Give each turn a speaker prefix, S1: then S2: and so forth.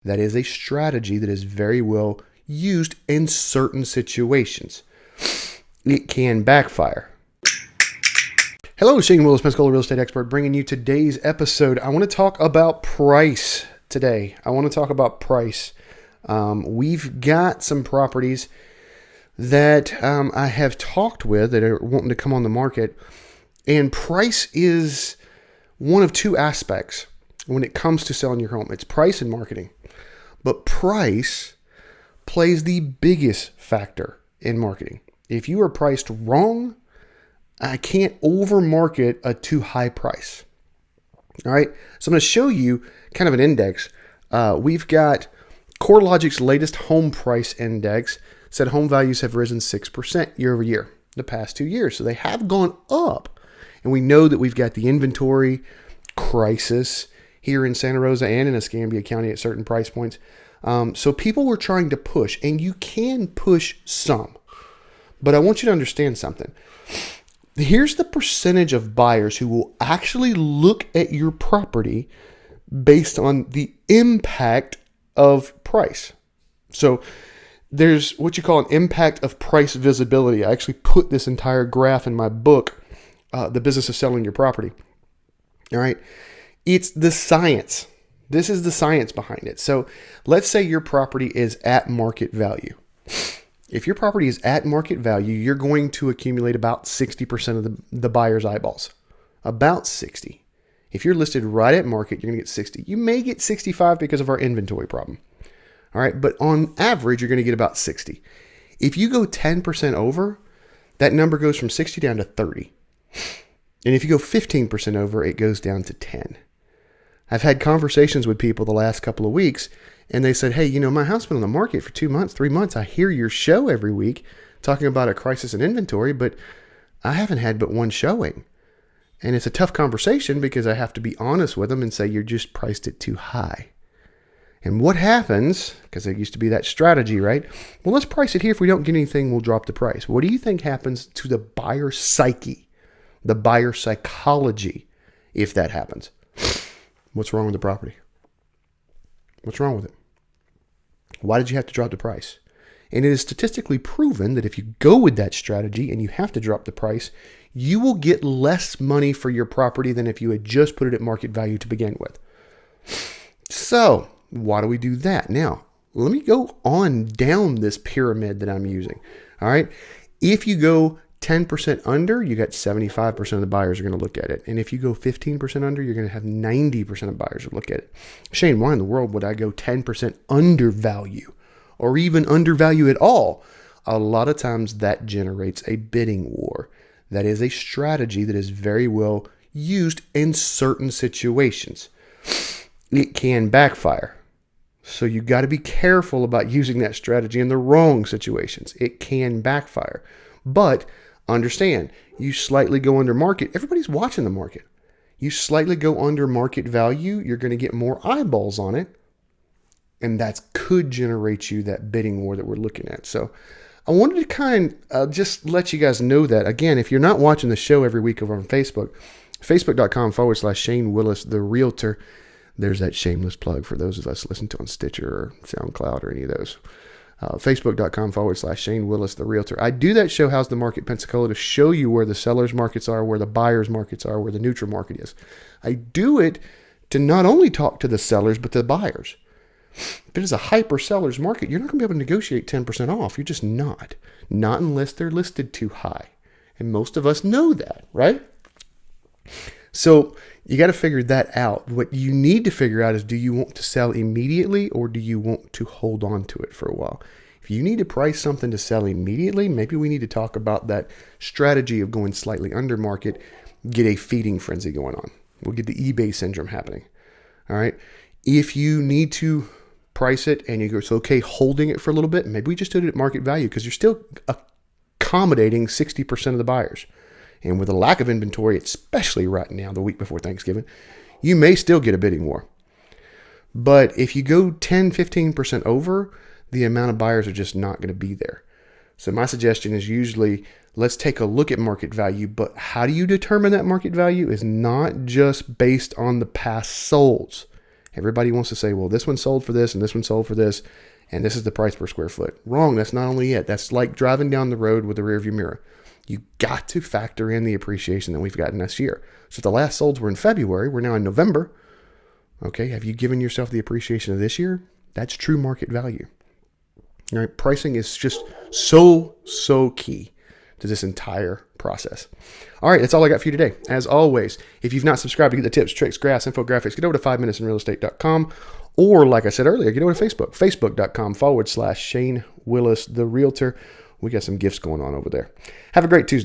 S1: That is a strategy that is very well used in certain situations. It can backfire. Hello, Shane Willis, Pensacola real estate expert, bringing you today's episode. I want to talk about price today. We've got some properties that I have talked with that are wanting to come on the market, and price is one of two aspects when it comes to selling your home. It's price and marketing. But price plays the biggest factor in marketing. If you are priced wrong, I can't overmarket a too high price. All right. So I'm going to show you kind of an index. We've got CoreLogic's latest home price index said home values have risen 6% year over year the past 2 years. So they have gone up. And we know that we've got the inventory crisis here in Santa Rosa and in Escambia County at certain price points. So people were trying to push, and you can push some. But I want you to understand something. Here's the percentage of buyers who will actually look at your property based on the impact of price. So there's what you call an impact of price visibility. I actually put this entire graph in my book, The Business of Selling Your Property. All right. It's the science. This is the science behind it. So let's say your property is at market value. If your property is at market value, you're going to accumulate about 60% of the buyer's eyeballs. About 60. If you're listed right at market, you're going to get 60. You may get 65 because of our inventory problem. All right. But on average, you're going to get about 60. If you go 10% over, that number goes from 60 down to 30. And if you go 15% over, it goes down to 10. I've had conversations with people the last couple of weeks, and they said, hey, my house been on the market for 2 months, 3 months. I hear your show every week talking about a crisis in inventory, but I haven't had but one showing. And it's a tough conversation because I have to be honest with them and say, you're just priced it too high. And what happens, because there used to be that strategy, right? Well, let's price it here. If we don't get anything, we'll drop the price. What do you think happens to the buyer psyche, the buyer psychology, if that happens? What's wrong with the property? What's wrong with it? Why did you have to drop the price? And it is statistically proven that if you go with that strategy and you have to drop the price, you will get less money for your property than if you had just put it at market value to begin with. So why do we do that? Now, let me go on down this pyramid that I'm using. All right. If you go 10% under, you got 75% of the buyers are going to look at it. And if you go 15% under, you're going to have 90% of buyers who look at it. Shane, why in the world would I go 10% undervalue or even undervalue at all? A lot of times that generates a bidding war. That is a strategy that is very well used in certain situations. It can backfire. So you got to be careful about using that strategy in the wrong situations. It can backfire. But understand, you slightly go under market. Everybody's watching the market. You slightly go under market value, you're going to get more eyeballs on it. And that could generate you that bidding war that we're looking at. So I wanted to just let you guys know that. Again, if you're not watching the show every week over on Facebook, facebook.com/Shane Willis, the Realtor. There's that shameless plug for those of us listening to on Stitcher or SoundCloud or any of those. Facebook.com/Shane Willis, the Realtor. I do that show, How's the Market Pensacola, to show you where the seller's markets are, where the buyer's markets are, where the neutral market is. I do it to not only talk to the sellers, but to the buyers. If it is a hyper seller's market, you're not going to be able to negotiate 10% off. You're just not. Not unless they're listed too high. And most of us know that, right? So you got to figure that out. What you need to figure out is, do you want to sell immediately or do you want to hold on to it for a while? If you need to price something to sell immediately, maybe we need to talk about that strategy of going slightly under market, get a feeding frenzy going on. We'll get the eBay syndrome happening. All right. If you need to price it and you go, it's okay holding it for a little bit, maybe we just did it at market value because you're still accommodating 60% of the buyers. And with a lack of inventory, especially right now, the week before Thanksgiving, you may still get a bidding war. But if you go 10, 15% over, the amount of buyers are just not going to be there. So my suggestion is usually, let's take a look at market value. But how do you determine that market value is not just based on the past solds. Everybody wants to say, well, this one sold for this and this one sold for this, and this is the price per square foot. Wrong. That's not only it. That's like driving down the road with a rearview mirror. You got to factor in the appreciation that we've gotten this year. So if the last solds were in February, we're now in November. Okay, have you given yourself the appreciation of this year? That's true market value. All right, pricing is just so key to this entire process. All right, that's all I got for you today. As always, if you've not subscribed to get the tips, tricks, graphs, infographics, get over to 5minutesinrealestate.com, or like I said earlier, get over to Facebook, facebook.com/Shane Willis, the Realtor. We got some gifts going on over there. Have a great Tuesday.